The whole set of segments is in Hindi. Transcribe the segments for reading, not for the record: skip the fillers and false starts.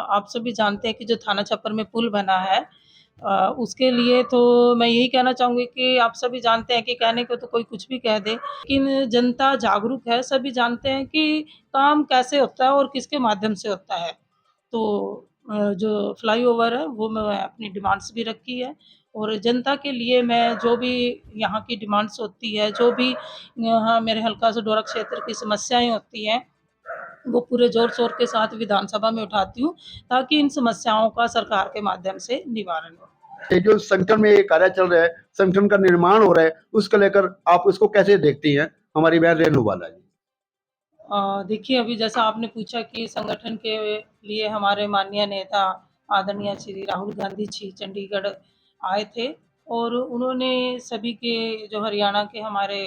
आप सभी जानते हैं कि जो थाना छप्पर में पुल बना है, उसके लिए तो मैं यही कहना चाहूँगी कि आप सभी जानते हैं कि कहने को तो कोई कुछ भी कह दे, लेकिन जनता जागरूक है, सभी जानते हैं कि काम कैसे होता है और किसके माध्यम से होता है। तो जो फ्लाईओवर है वो मैं अपनी डिमांड्स भी रखी है और जनता के लिए मैं जो भी यहाँ की डिमांड्स होती है, जो भी यहाँ मेरे हल्का से डोरा क्षेत्र की समस्याएँ होती हैं, वो पूरे ज़ोर-शोर के साथ विधानसभा में उठाती हूँ, ताकि इन समस्याओं का सरकार के माध्यम से निवारण हो। ये जो संगठन में ये कार्य चल रहा है, संगठन का निर्माण हो रहा है, उसको लेकर आप उसको कैसे देखती हैं? हमारी बहन रेणु बाला जी। देखिए अभी जैसा आपने पूछा कि संगठन के लिए हमारे माननीय नेता आदरणीय श्री राहुल गांधी जी चंडीगढ़ आए थे और उन्होंने सभी के जो हरियाणा के हमारे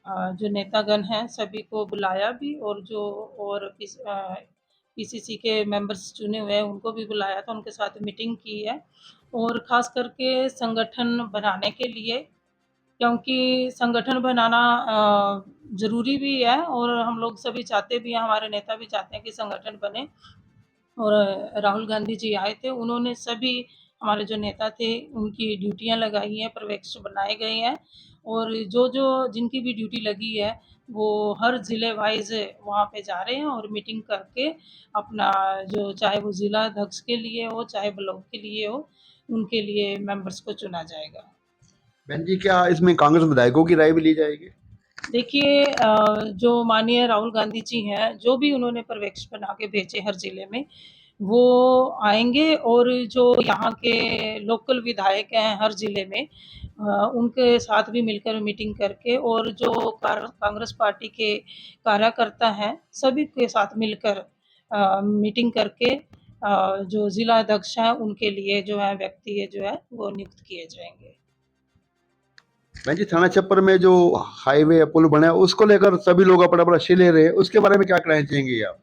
जो नेतागण हैं सभी को बुलाया भी और जो और पीसीसी के मेंबर्स चुने हुए हैं उनको भी बुलाया था, उनके साथ मीटिंग की है और ख़ास करके संगठन बनाने के लिए, क्योंकि संगठन बनाना ज़रूरी भी है और हम लोग सभी चाहते भी हैं, हमारे नेता भी चाहते हैं कि संगठन बने और राहुल गांधी जी आए थे, उन्होंने सभी हमारे जो नेता थे, उनकी ड्यूटियाँ लगाई हैं, पर्यवेक्षक बनाए गए हैं और जो-जो जिनकी भी ड्यूटी लगी है, वो हर ज़िले वाइज़ वहाँ पे जा रहे हैं और मीटिंग करके अपना जो चाहे वो ज़िला अध्यक्ष के लिए हो, चाहे ब्लॉक के लिए हो, उनके लिए मेंबर्स को चुना जाएगा। बहन जी, क्या इसमें कांग्रेस विधायकों की राय भी ली जाएगी? देखिए जो माननीय राहुल गांधी जी हैं, जो भी उन्होंने पर्यवेक्षक बना के भेजे हर ज़िले में, वो आएँगे और जो यहाँ के लोकल विधायक हैं हर ज़िले में उनके साथ भी मिलकर मीटिंग करके और जो कांग्रेस पार्टी के कार्यकर्ता हैं, सभी के साथ मिलकर मीटिंग करके जो ज़िला अध्यक्ष हैं, उनके लिए जो है व्यक्ति जो है, वो नियुक्त किए जाएँगे। बहन जी, थाना छप्पर में जो हाईवे या पुल बना है, उसको लेकर सभी लोग अपना-अपना श्रेय ले रहे हैं, उसके बारे में क्या कहना चाहेंगी आप?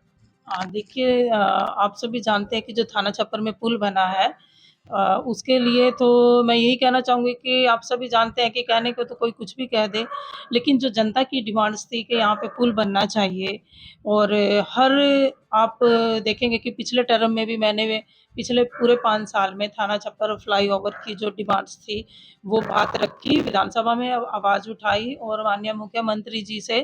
हाँ, देखिए आप सभी जानते हैं कि जो थाना छप्पर में पुल बना है, उसके लिए तो मैं यही कहना चाहूँगी कि आप सभी जानते हैं कि कहने को तो कोई कुछ भी कह दे, लेकिन जो जनता की डिमांड्स थी कि यहाँ पे पुल बनना चाहिए और हर आप देखेंगे कि पिछले टर्म में भी मैंने पिछले पूरे 5 साल में थाना छप्पर फ्लाईओवर की जो डिमांड्स थी, वो बात रखी, विधानसभा में आवाज़ उठाई और माननीय मुख्यमंत्री जी से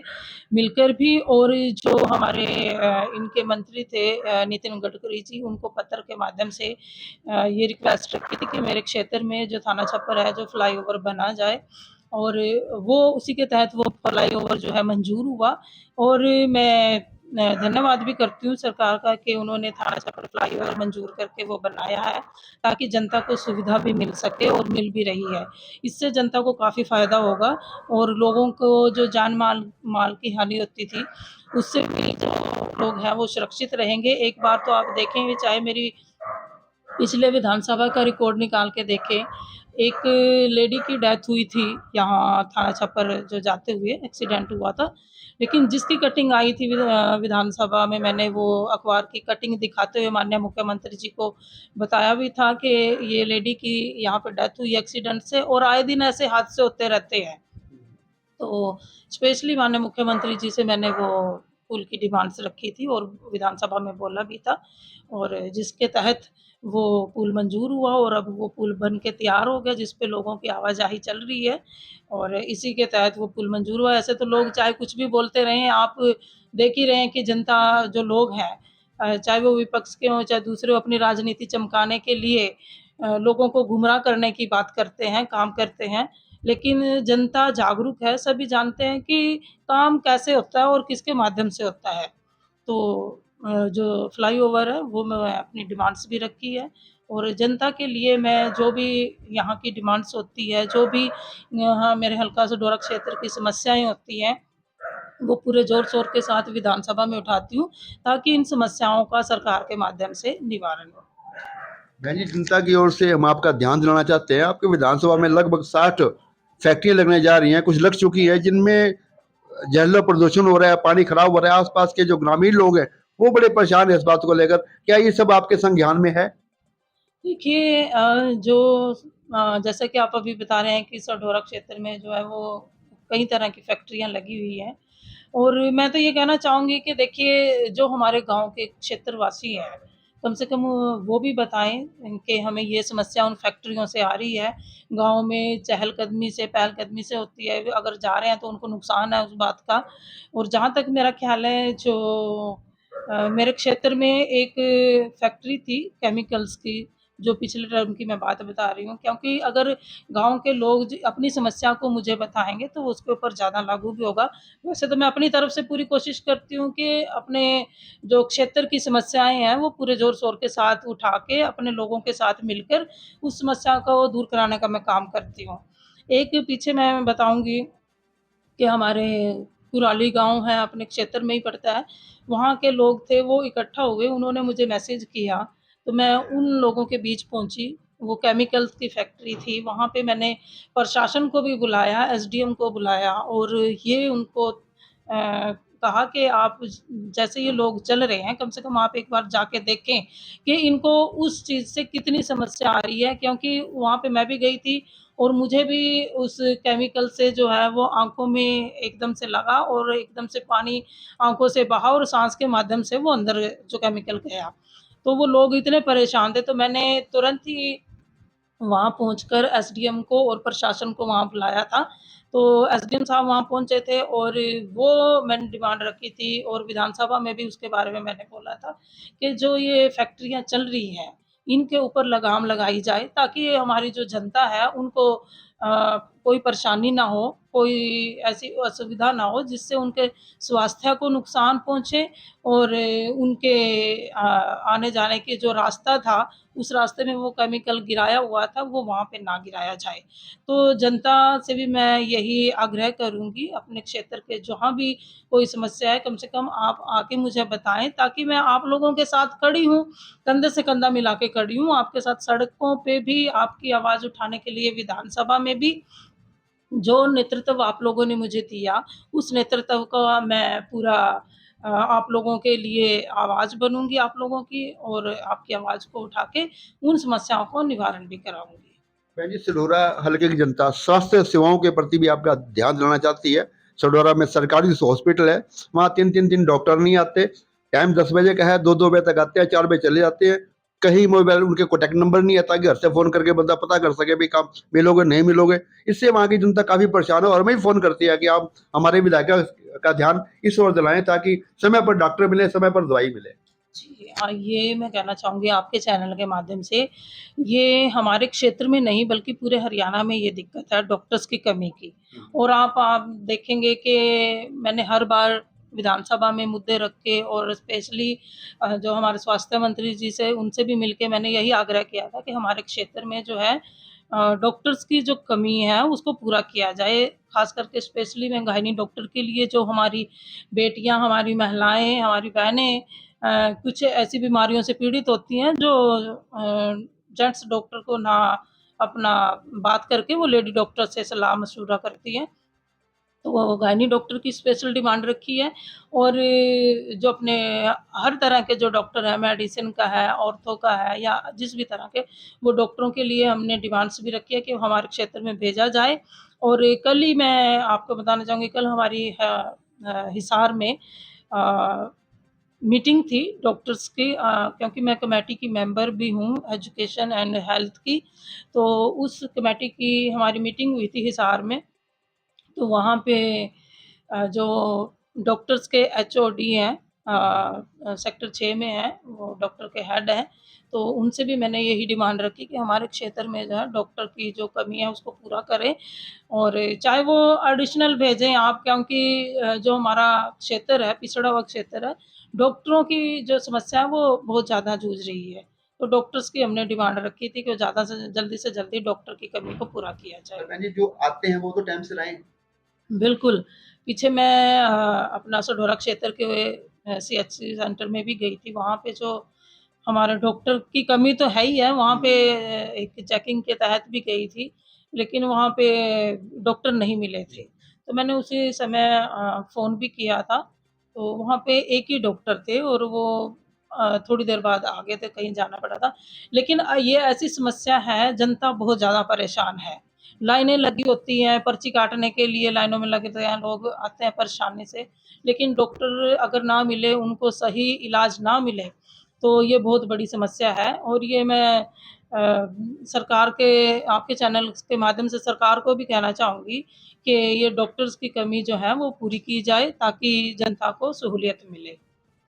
मिलकर भी और जो हमारे इनके मंत्री थे नितिन गडकरी जी, उनको पत्र के माध्यम से ये रिक्वेस्ट रखी थी कि मेरे क्षेत्र में जो थाना छप्पर है, जो फ्लाईओवर बना जाए और वो उसी के तहत वो फ्लाईओवर जो है मंजूर हुआ और मैं धन्यवाद भी करती हूँ सरकार का कि उन्होंने थाना छप्पर फ्लाईओवर मंजूर करके वो बनाया है, ताकि जनता को सुविधा भी मिल सके और मिल भी रही है। इससे जनता को काफ़ी फ़ायदा होगा और लोगों को जो जान-माल माल की हानि होती थी, उससे भी जो लोग हैं वो सुरक्षित रहेंगे। एक बार तो आप देखेंगे चाहे मेरी पिछले विधानसभा का रिकॉर्ड निकाल के देखें, एक लेडी की डेथ हुई थी यहाँ थाना छप्पर जो जाते हुए एक्सीडेंट हुआ था। लेकिन जिसकी कटिंग आई थी विधानसभा में मैंने वो अखबार की कटिंग दिखाते हुए माननीय मुख्यमंत्री जी को बताया भी था कि ये लेडी की यहाँ पे डेथ हुई एक्सीडेंट से और आए दिन ऐसे हादसे होते रहते हैं। तो स्पेशली माननीय मुख्यमंत्री जी से मैंने वो पुल की डिमांड्स रखी थी और विधानसभा में बोला भी था और जिसके तहत वो पुल मंजूर हुआ और अब वो पुल बन के तैयार हो गया जिस पे लोगों की आवाजाही चल रही है और इसी के तहत वो पुल मंजूर हुआ। ऐसे तो लोग चाहे कुछ भी बोलते रहें, आप देख ही रहे हैं कि जनता जो लोग हैं चाहे वो विपक्ष के हों, चाहे दूसरे हो, अपनी राजनीति चमकाने के लिए लोगों को गुमराह करने की बात करते हैं, काम करते हैं। लेकिन जनता जागरूक है, सभी जानते हैं कि काम कैसे होता है और किसके माध्यम से होता है। तो जो फ्लाईओवर है वो मैं अपनी डिमांड्स भी रखी है और जनता के लिए मैं जो भी यहाँ की डिमांड्स होती है, जो भी यहाँ मेरे हल्का से डोरा क्षेत्र की समस्याएँ होती हैं, वो पूरे ज़ोर-शोर के साथ विधानसभा में उठाती हूँ, ताकि इन समस्याओं का सरकार के माध्यम से निवारण हो। बहन जी, जनता की ओर से हम आपका ध्यान दिलाना चाहते हैं, आपके विधानसभा में लगभग 60 फैक्ट्रियाँ लगने जा रही हैं, कुछ लग चुकी है, जिनमें जहरीला प्रदूषण हो रहा है, पानी खराब हो रहा है, आस-पास के जो ग्रामीण लोग हैं, वो बड़े परेशान हैं इस बात को लेकर। क्या ये सब आपके संज्ञान में है? देखिए जैसा कि आप अभी बता रहे हैं कि सढौरा क्षेत्र में जो है वो कई तरह की फैक्ट्रियाँ लगी हुई हैं और मैं तो ये कहना चाहूँगी कि देखिए जो हमारे गाँव के क्षेत्रवासी हैं, कम से कम वो भी बताएँ कि हमें ये समस्या उन फैक्ट्रियों से आ रही है। गाँव में चहलकदमी से, पहलकदमी से होती है, अगर जा रहे हैं तो उनको नुकसान है उस बात का। और जहाँ तक मेरा ख़्याल है जो मेरे क्षेत्र में एक फैक्ट्री थी केमिकल्स की, जो पिछले टर्म की मैं बात बता रही हूँ, क्योंकि अगर गाँव के लोग अपनी समस्या को मुझे बताएँगे तो उसके ऊपर ज़्यादा लागू भी होगा। वैसे तो मैं अपनी तरफ से पूरी कोशिश करती हूँ कि अपने जो क्षेत्र की समस्याएँ हैं वो पूरे ज़ोर-शोर के साथ उठा के अपने लोगों के साथ मिलकर उस समस्या को दूर कराने का मैं काम करती हूँ। एक पीछे मैं बताऊँगी कि हमारे कुराली गाँव है, अपने क्षेत्र में ही पड़ता है। वहाँ के लोग थे, वो इकट्ठा हुए, उन्होंने मुझे मैसेज किया, तो मैं उन लोगों के बीच पहुँची। वो केमिकल्स की फैक्ट्री थी, वहाँ पे मैंने प्रशासन को भी बुलाया, एसडीएम को बुलाया और ये उनको कहा कि आप जैसे ये लोग चल रहे हैं, कम से कम आप एक बार जाके देखें कि इनको उस चीज़ से कितनी समस्या आ रही है, क्योंकि वहाँ पे मैं भी गई थी और मुझे भी उस केमिकल से जो है वो आँखों में एकदम से लगा और एकदम से पानी आँखों से बहा और साँस के माध्यम से वो अंदर जो केमिकल गया। तो वो लोग इतने परेशान थे, तो मैंने तुरंत ही वहाँ पहुँचकर एसडीएम को और प्रशासन को वहाँ बुलाया था। तो एसडीएम साहब वहाँ पहुँचे थे और वो मैंने डिमांड रखी थी और विधानसभा में भी उसके बारे में मैंने बोला था कि जो ये फैक्ट्रियाँ चल रही हैं, इनके ऊपर लगाम लगाई जाए ताकि हमारी जो जनता है उनको कोई परेशानी ना हो, कोई ऐसी असुविधा ना हो जिससे उनके स्वास्थ्य को नुकसान पहुँचे और उनके आने-जाने के जो रास्ता था उस रास्ते में वो केमिकल गिराया हुआ था, वो वहाँ पे ना गिराया जाए। तो जनता से भी मैं यही आग्रह करूँगी अपने क्षेत्र के जहाँ भी कोई समस्या है, कम से कम आप आके मुझे बताएँ ताकि मैं आप लोगों के साथ खड़ी हूँ, कंधे से कंधा मिला के खड़ी हूँ, आपके साथ सड़कों पे भी आपकी आवाज़ उठाने के लिए विधानसभा में भी जो नेतृत्व आप लोगों ने मुझे दिया, उस नेतृत्व का मैं पूरा आप लोगों के लिए आवाज़ बनूँगी आप लोगों की और आपकी आवाज़ को उठा के उन समस्याओं को निवारण भी कराऊँगी। बहन जी, सढौरा हल्के की जनता स्वास्थ्य सेवाओं के प्रति भी आपका ध्यान दिलाना चाहती है। सढौरा में सरकारी जो हॉस्पिटल है, वहाँ 3-3 दिन डॉक्टर नहीं आते। टाइम 10 बजे का है, 2-2 बजे तक आते हैं, 4 बजे चले जाते हैं। कहीं मोबाइल उनके कॉन्टैक्ट नंबर नहीं आता, घर से फ़ोन करके बंदा पता कर सके भई कब मिलोगे, नहीं मिलोगे। इससे वहाँ की जनता काफ़ी परेशान है और हमें भी फ़ोन करती है कि आप हमारे विधायक का ध्यान इस ओर दिलाएँ ताकि समय पर डॉक्टर मिले, समय पर दवाई मिले। जी, ये मैं कहना चाहूँगी आपके चैनल के माध्यम से, ये हमारे क्षेत्र में नहीं बल्कि पूरे हरियाणा में ये दिक्कत है डॉक्टर्स की कमी की। और आप देखेंगे कि मैंने हर बार विधानसभा में मुद्दे रखे और स्पेशली जो हमारे स्वास्थ्य मंत्री जी से उनसे भी मिलके मैंने यही आग्रह किया था कि हमारे क्षेत्र में जो है डॉक्टर्स की जो कमी है उसको पूरा किया जाए। ख़ास करके स्पेशली मैं गायनी डॉक्टर के लिए जो हमारी बेटियाँ, हमारी महिलाएँ, हमारी बहनें कुछ ऐसी बीमारियों से पीड़ित होती हैं जो जेंट्स डॉक्टर को ना अपना बात करके वो लेडी डॉक्टर से सलाह-मशवरा करती हैं। तो वो गायनी डॉक्टर की स्पेशल डिमांड रखी है और जो अपने हर तरह के जो डॉक्टर हैं, मेडिसिन का है, ऑर्थो का है या जिस भी तरह के, वो डॉक्टरों के लिए हमने डिमांड्स भी रखी है कि हमारे क्षेत्र में भेजा जाए। और कल ही मैं आपको बताना चाहूँगी, कल हमारी हिसार में अ, मीटिंग थी डॉक्टर्स की क्योंकि मैं कमेटी की मेंबर भी हूँ एजुकेशन एंड हेल्थ की, तो उस कमेटी की हमारी मीटिंग हुई थी हिसार में। तो वहाँ पे जो डॉक्टर्स के एचओडी हैं सेक्टर 6 में हैं, वो डॉक्टर के हेड हैं, तो उनसे भी मैंने यही डिमांड रखी कि हमारे क्षेत्र में जो है डॉक्टर की जो कमी है उसको पूरा करें और चाहे वो एडिशनल भेजें आप, क्योंकि जो हमारा क्षेत्र है, पिछड़ा हुआ क्षेत्र है, डॉक्टरों की जो समस्या है वो बहुत ज़्यादा जूझ रही है। तो डॉक्टर्स की हमने डिमांड रखी थी कि ज़्यादा से जल्दी डॉक्टर की कमी को पूरा किया पर जाए। बहन जी, जो आते हैं वो तो टाइम से लाएँ। बिल्कुल, पीछे मैं अपना सढौरा क्षेत्र के सीएचसी सेंटर में भी गई थी, वहाँ पे जो हमारे डॉक्टर की कमी तो है ही है, वहाँ पे एक चेकिंग के तहत भी गई थी, लेकिन वहाँ पे डॉक्टर नहीं मिले थे। तो मैंने उसी समय फ़ोन भी किया था, तो वहाँ पे एक ही डॉक्टर थे और वो थोड़ी देर बाद आ गए थे, कहीं जाना पड़ा था। लेकिन ये ऐसी समस्या है, जनता बहुत ज़्यादा परेशान है। लाइनें लगी होती हैं, पर्ची काटने के लिए लाइनों में लगते हैं, लोग आते हैं परेशानी से, लेकिन डॉक्टर अगर ना मिले, उनको सही इलाज ना मिले, तो ये बहुत बड़ी समस्या है और ये मैं सरकार के आपके चैनल के माध्यम से सरकार को भी कहना चाहूँगी कि ये डॉक्टर्स की कमी जो है वो पूरी की जाए ताकि जनता को सहूलियत मिले।